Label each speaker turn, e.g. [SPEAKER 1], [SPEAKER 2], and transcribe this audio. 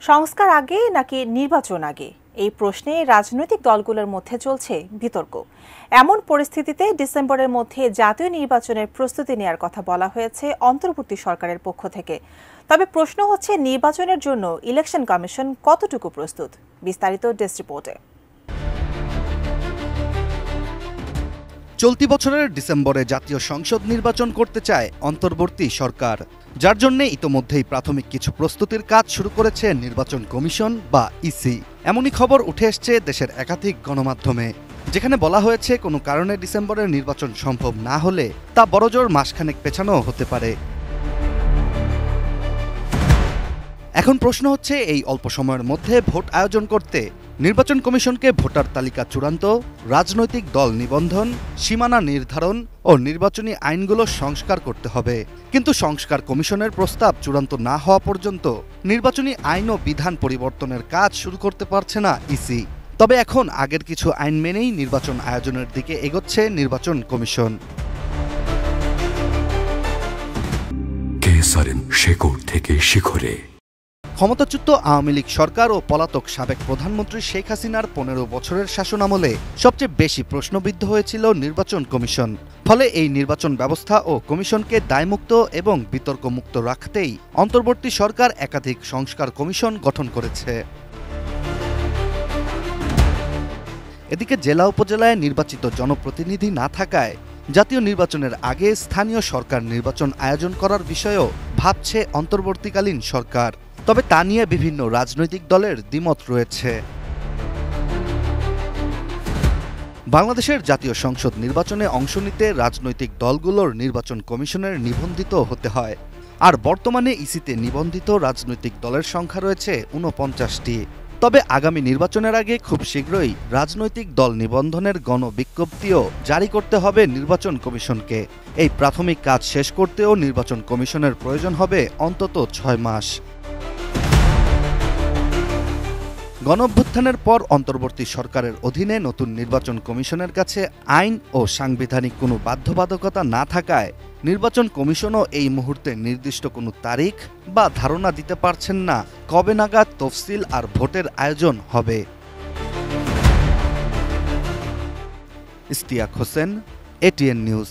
[SPEAKER 1] সংস্কার আগে নাকি নির্বাচন আগে এই প্রশ্নে রাজনৈতিক দলগুলোর মধ্যে চলছে বিতর্ক। এমন পরিস্থিতিতে ডিসেম্বরের মধ্যে জাতীয় নির্বাচনের প্রস্তুতি নেওয়ার কথা বলা হয়েছে অন্তর্বর্তী সরকারের পক্ষ থেকে। তবে প্রশ্ন হচ্ছে নির্বাচনের জন্য ইলেকশন কমিশন কতটুকু প্রস্তুত। বিস্তারিত ডেস্ক রিপোর্টে।
[SPEAKER 2] চলতি বছরের ডিসেম্বরে জাতীয় সংসদ নির্বাচন করতে চায় অন্তর্বর্তী সরকার, যার জন্য ইতোমধ্যেই প্রাথমিক কিছু প্রস্তুতির কাজ শুরু করেছে নির্বাচন কমিশন বা ইসি। এমনই খবর উঠে এসছে দেশের একাধিক গণমাধ্যমে, যেখানে বলা হয়েছে কোনো কারণে ডিসেম্বরের নির্বাচন সম্ভব না হলে তা বড়জোর মাসখানেক পেছানো হতে পারে। এখন প্রশ্ন হচ্ছে, এই অল্প সময়ের মধ্যে ভোট আয়োজন করতে নির্বাচন কমিশনকে ভোটার তালিকা চূড়ান্ত, রাজনৈতিক দল নিবন্ধন, সীমানা নির্ধারণ ও নির্বাচনী আইনগুলো সংস্কার করতে হবে। কিন্তু সংস্কার কমিশনের প্রস্তাব চূড়ান্ত না হওয়া পর্যন্ত নির্বাচনী আইন ও বিধান পরিবর্তনের কাজ শুরু করতে পারছে না ইসি। তবে এখন আগের কিছু আইন মেনেই নির্বাচন আয়োজনের দিকে এগোচ্ছে নির্বাচন কমিশন।
[SPEAKER 3] শেকড় থেকে শিখরে।
[SPEAKER 2] ক্ষমতাচ্যুত আওয়ামী লীগ সরকার ও পলাতক সাবেক প্রধানমন্ত্রী শেখ হাসিনার ১৫ বছরের শাসনামলে সবচেয়ে বেশি প্রশ্নবিদ্ধ হয়েছিল নির্বাচন কমিশন। ফলে এই নির্বাচন ব্যবস্থা ও কমিশনকে দায়মুক্ত এবং বিতর্কমুক্ত রাখতেই অন্তর্বর্তী সরকার একাধিক সংস্কার কমিশন গঠন করেছে। এদিকে জেলা উপজেলায় নির্বাচিত জনপ্রতিনিধি না থাকায় জাতীয় নির্বাচনের আগে স্থানীয় সরকার নির্বাচন আয়োজন করার বিষয়েও ভাবছে অন্তর্বর্তীকালীন সরকার। তবে তা নিয়ে বিভিন্ন রাজনৈতিক দলের দ্বিমত রয়েছে। বাংলাদেশের জাতীয় সংসদ নির্বাচনে অংশ নিতে রাজনৈতিক দলগুলোর নির্বাচন কমিশনের নিবন্ধিত হতে হয়। আর বর্তমানে ইসিতে নিবন্ধিত রাজনৈতিক দলের সংখ্যা রয়েছে ৪৯টি। তবে আগামী নির্বাচনের আগে খুব শীঘ্রই রাজনৈতিক দল নিবন্ধনের গণবিজ্ঞপ্তিও জারি করতে হবে নির্বাচন কমিশনকে। এই প্রাথমিক কাজ শেষ করতেও নির্বাচন কমিশনের প্রয়োজন হবে অন্তত ৬ মাস। গণঅভ্যুত্থানের পর অন্তর্বর্তী সরকারের অধীনে নতুন নির্বাচন কমিশনের কাছে আইন ও সাংবিধানিক কোনো বাধ্যবাধকতা না থাকায় নির্বাচন কমিশনও এই মুহূর্তে নির্দিষ্ট কোনো তারিখ বা ধারণা দিতে পারছেন না কবে নাগাদ তফসিল আর ভোটের আয়োজন হবে। Ishtiaq Hossain, ATN news.